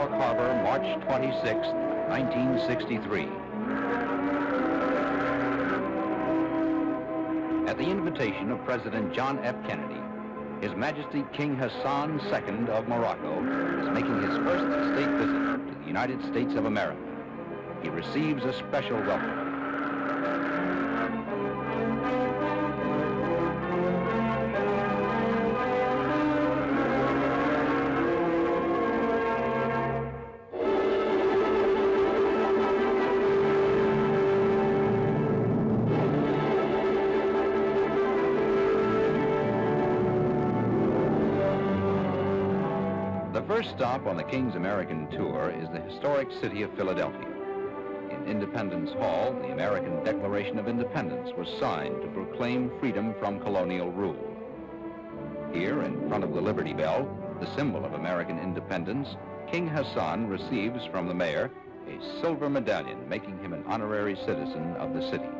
York Harbor, March 26, 1963. At the invitation of President John F. Kennedy, His Majesty King Hassan II of Morocco is making his first state visit to the United States of America. He receives a special welcome. The first stop on the King's American tour is the historic city of Philadelphia. In Independence Hall, the American Declaration of Independence was signed to proclaim freedom from colonial rule. Here, in front of the Liberty Bell, the symbol of American independence, King Hassan receives from the mayor a silver medallion making him an honorary citizen of the city.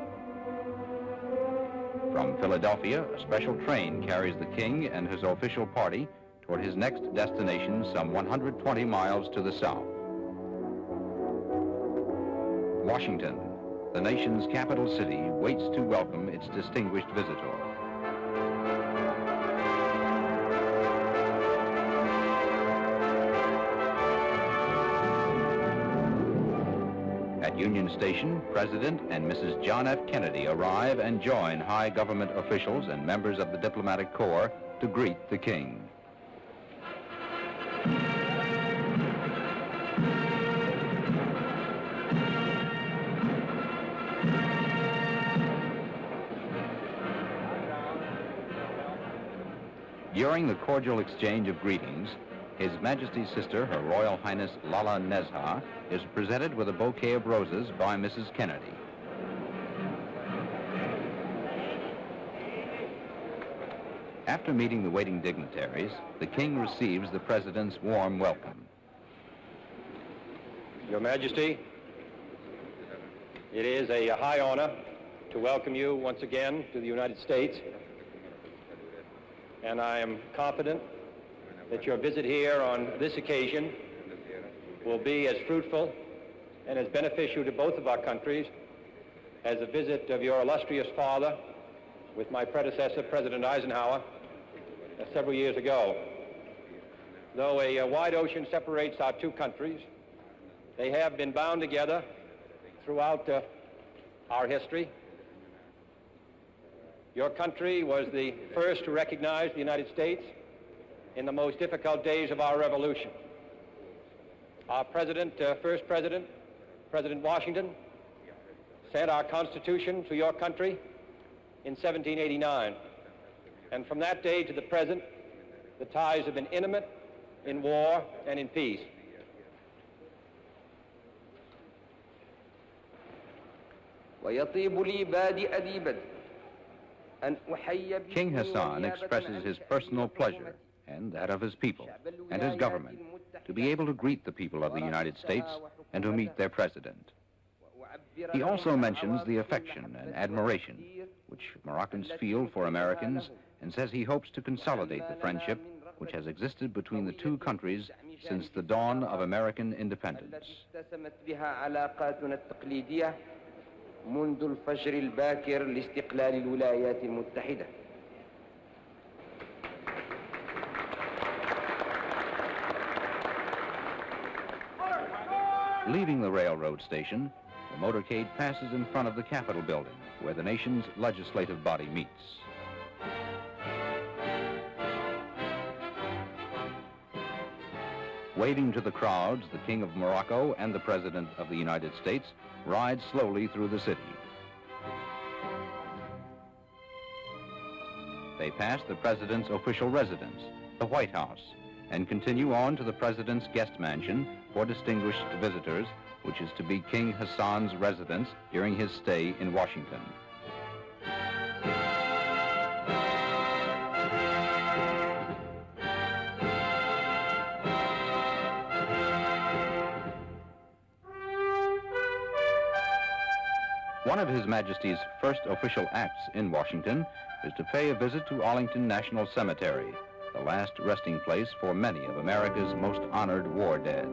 From Philadelphia, a special train carries the king and his official party toward his next destination some 120 miles to the south. Washington, the nation's capital city, waits to welcome its distinguished visitor. At Union Station, President and Mrs. John F. Kennedy arrive and join high government officials and members of the diplomatic corps to greet the king. During the cordial exchange of greetings, His Majesty's sister, Her Royal Highness Lala Nezha, is presented with a bouquet of roses by Mrs. Kennedy. After meeting the waiting dignitaries, the king receives the president's warm welcome. Your Majesty, it is a high honor to welcome you once again to the United States. And I am confident that your visit here on this occasion will be as fruitful and as beneficial to both of our countries as a visit of your illustrious father with my predecessor, President Eisenhower, several years ago. Though a wide ocean separates our two countries, they have been bound together throughout our history. Your country was the first to recognize the United States in the most difficult days of our revolution. Our first president, President Washington, sent our Constitution to your country in 1789. And from that day to the present, the ties have been intimate in war and in peace. King Hassan expresses his personal pleasure and that of his people and his government to be able to greet the people of the United States and to meet their president. He also mentions the affection and admiration which Moroccans feel for Americans and says he hopes to consolidate the friendship which has existed between the two countries since the dawn of American independence. منذ الفجر الباكر لاستقلال الولايات المتحدة. Leaving the railroad station, the motorcade passes in front of the Capitol building, where the nation's legislative body meets. Waving to the crowds, the King of Morocco and the President of the United States ride slowly through the city. They pass the President's official residence, the White House, and continue on to the President's guest mansion for distinguished visitors, which is to be King Hassan's residence during his stay in Washington. One of His Majesty's first official acts in Washington is to pay a visit to Arlington National Cemetery, the last resting place for many of America's most honored war dead.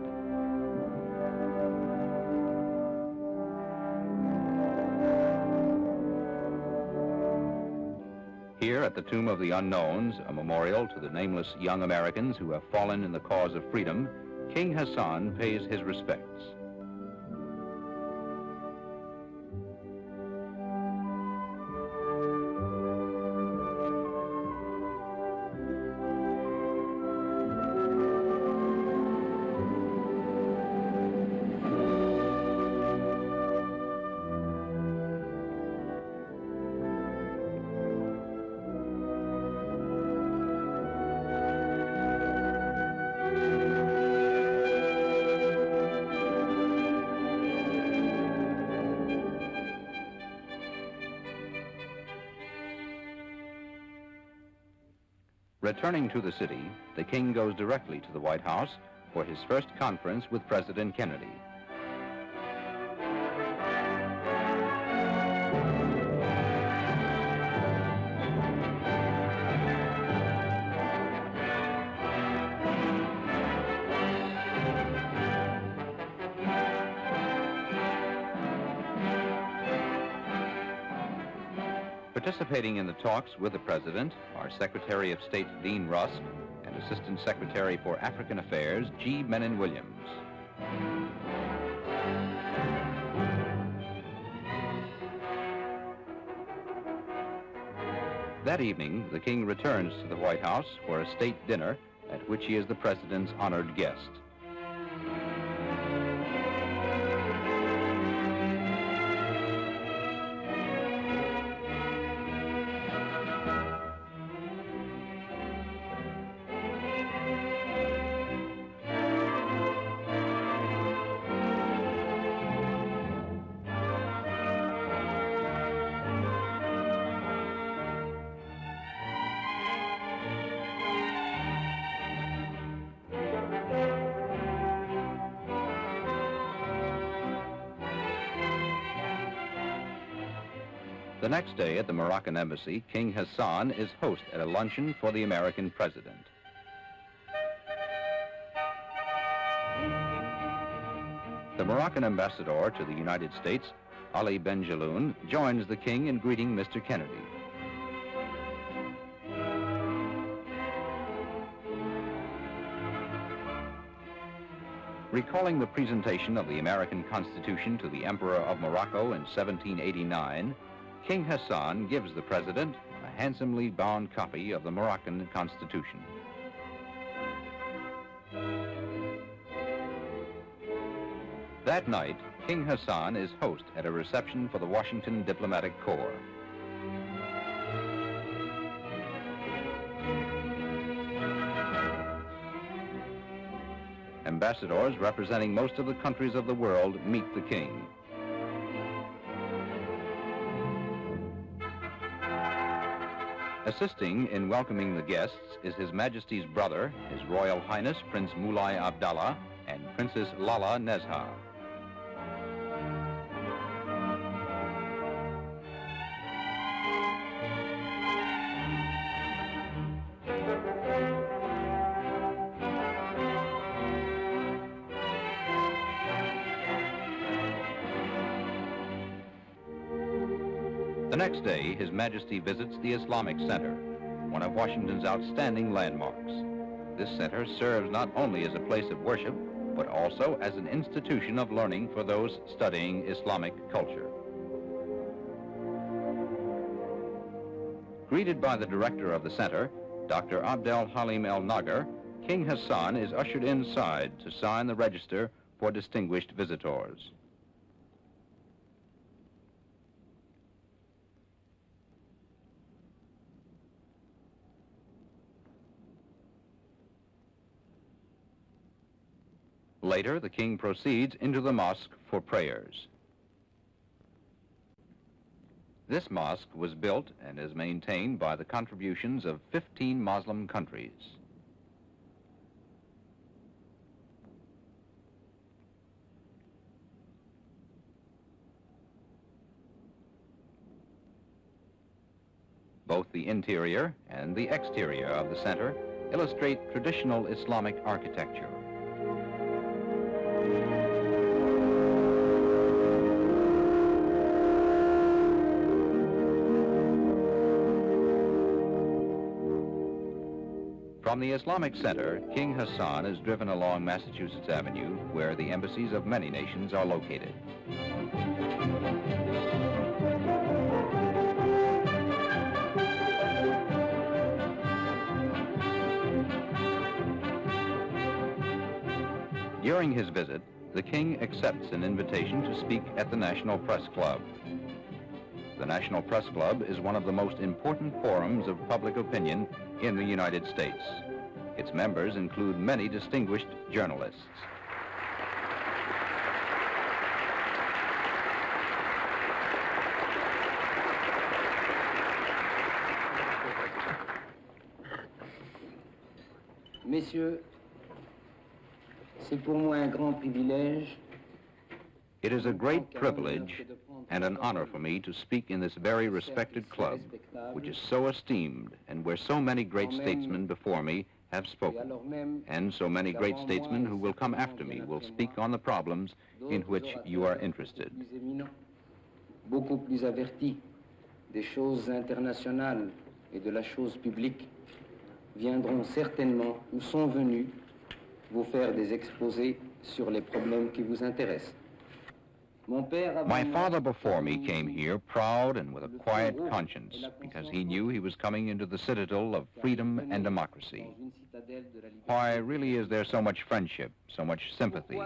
Here at the Tomb of the Unknowns, a memorial to the nameless young Americans who have fallen in the cause of freedom, King Hassan pays his respects. Returning to the city, the king goes directly to the White House for his first conference with President Kennedy. Participating in the talks with the President are Secretary of State Dean Rusk and Assistant Secretary for African Affairs G. Menon Williams. That evening, the king returns to the White House for a state dinner at which he is the President's honored guest. The next day at the Moroccan embassy, King Hassan is host at a luncheon for the American president. The Moroccan ambassador to the United States, Ali Benjaloun, joins the king in greeting Mr. Kennedy. Recalling the presentation of the American Constitution to the Emperor of Morocco in 1789, King Hassan gives the president a handsomely bound copy of the Moroccan Constitution. That night, King Hassan is host at a reception for the Washington Diplomatic Corps. Ambassadors representing most of the countries of the world meet the king. Assisting in welcoming the guests is His Majesty's brother, His Royal Highness Prince Moulay Abdallah and Princess Lala Nezha. The next day, His Majesty visits the Islamic Center, one of Washington's outstanding landmarks. This center serves not only as a place of worship, but also as an institution of learning for those studying Islamic culture. Greeted by the director of the center, Dr. Abdel Halim El Nagar, King Hassan is ushered inside to sign the register for distinguished visitors. Later, the king proceeds into the mosque for prayers. This mosque was built and is maintained by the contributions of 15 Muslim countries. Both the interior and the exterior of the center illustrate traditional Islamic architecture. From the Islamic Center, King Hassan is driven along Massachusetts Avenue, where the embassies of many nations are located. During his visit, the King accepts an invitation to speak at the National Press Club. The National Press Club is one of the most important forums of public opinion in the United States. Its members include many distinguished journalists. Messieurs, c'est pour moi un grand privilège. It is a great privilege and an honor for me to speak in this very respected club, which is so esteemed and where so many great statesmen before me have spoken, and so many great statesmen who will come after me will speak on the problems in which you are interested. Beaucoup plus avertis des choses internationales et de la chose publique viendront certainement ou sont venus vous faire des exposés sur les problèmes qui vous intéressent. My father before me came here proud and with a quiet conscience because he knew he was coming into the citadel of freedom and democracy. Why really is there so much friendship, so much sympathy,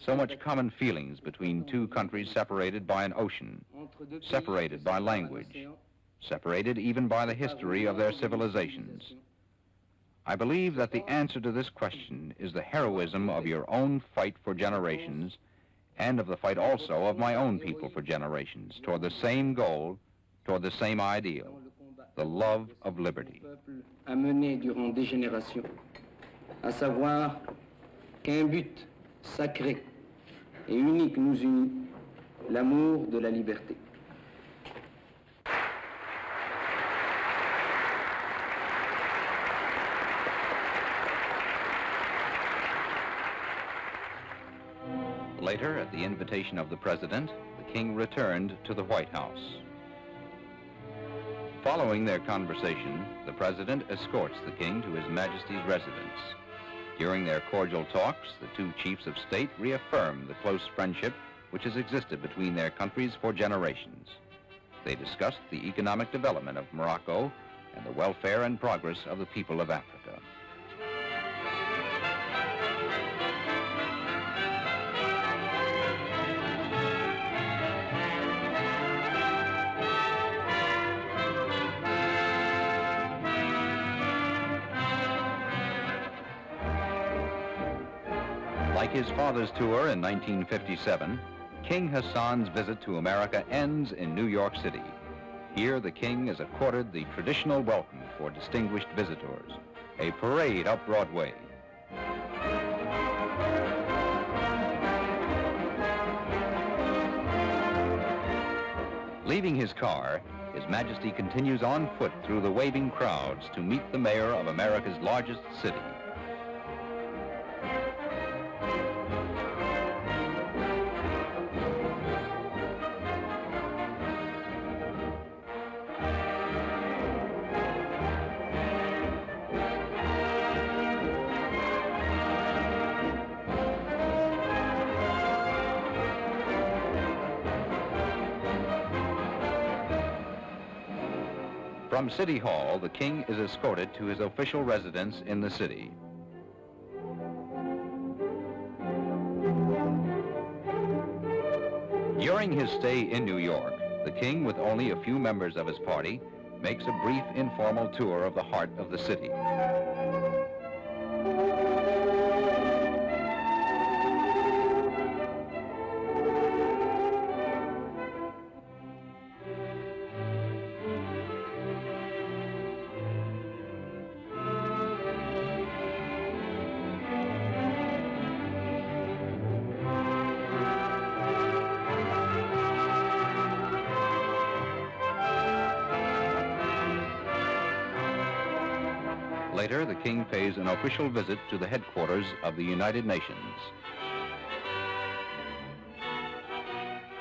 so much common feelings between two countries separated by an ocean, separated by language, separated even by the history of their civilizations? I believe that the answer to this question is the heroism of your own fight for generations and of the fight also of my own people for generations, toward the same goal, toward the same ideal, the love of liberty. A mené durant des générations, à savoir qu'un but sacré et unique nous unit, l'amour de la liberté. Later, at the invitation of the President, the King returned to the White House. Following their conversation, the President escorts the King to His Majesty's residence. During their cordial talks, the two chiefs of state reaffirm the close friendship which has existed between their countries for generations. They discussed the economic development of Morocco and the welfare and progress of the people of Africa. Like his father's tour in 1957, King Hassan's visit to America ends in New York City. Here, the King is accorded the traditional welcome for distinguished visitors, a parade up Broadway. Leaving his car, His Majesty continues on foot through the waving crowds to meet the mayor of America's largest city. From City Hall, the King is escorted to his official residence in the city. During his stay in New York, the King, with only a few members of his party, makes a brief informal tour of the heart of the city. Later, the King pays an official visit to the headquarters of the United Nations.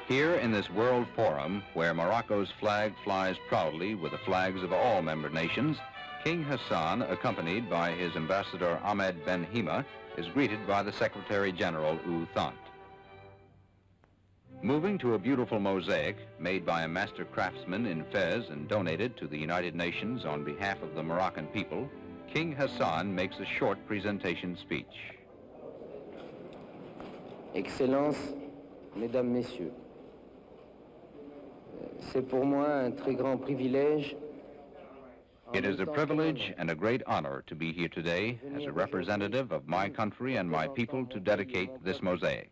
Here in this World Forum, where Morocco's flag flies proudly with the flags of all member nations, King Hassan, accompanied by his ambassador Ahmed Ben Hima, is greeted by the Secretary General U Thant. Moving to a beautiful mosaic made by a master craftsman in Fez and donated to the United Nations on behalf of the Moroccan people, King Hassan makes a short presentation speech. Excellences, Mesdames, Messieurs, c'est pour moi un très grand privilège. It is a privilege and a great honor to be here today as a representative of my country and my people to dedicate this mosaic.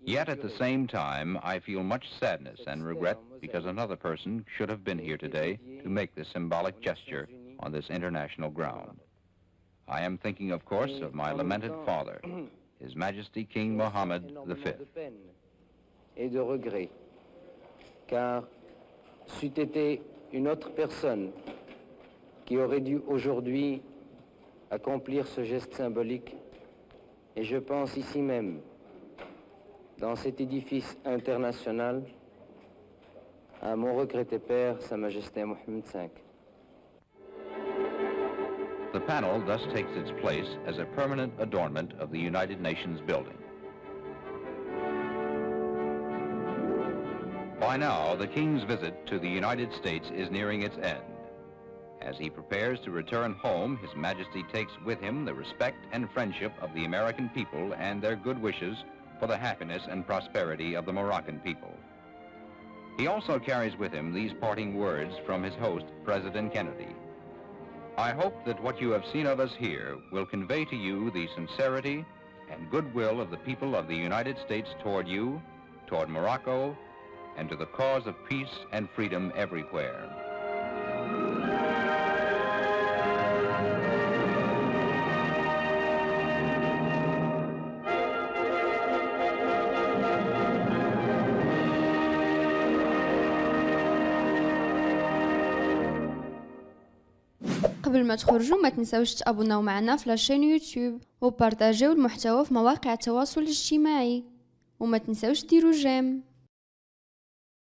Yet at the same time, I feel much sadness and regret because another person should have been here today to make this symbolic gesture on this international ground. I am thinking, of course, of my lamented father, His Majesty King Mohammed V. Et de regret, car c'eût été une autre personne qui aurait dû aujourd'hui accomplir ce geste symbolique, et je pense ici même, dans cet édifice international, à mon regretté père, Sa Majesté Mohammed V. The panel thus takes its place as a permanent adornment of the United Nations building. By now, the King's visit to the United States is nearing its end. As he prepares to return home, His Majesty takes with him the respect and friendship of the American people and their good wishes for the happiness and prosperity of the Moroccan people. He also carries with him these parting words from his host, President Kennedy. I hope that what you have seen of us here will convey to you the sincerity and goodwill of the people of the United States toward you, toward Morocco, and to the cause of peace and freedom everywhere. قبل ما تخرجوا ما تنسوش تابوناو معنا في لاشين يوتيوب وبارطاجيو المحتوى في مواقع التواصل الاجتماعي وما تنسوش ديروا جيم.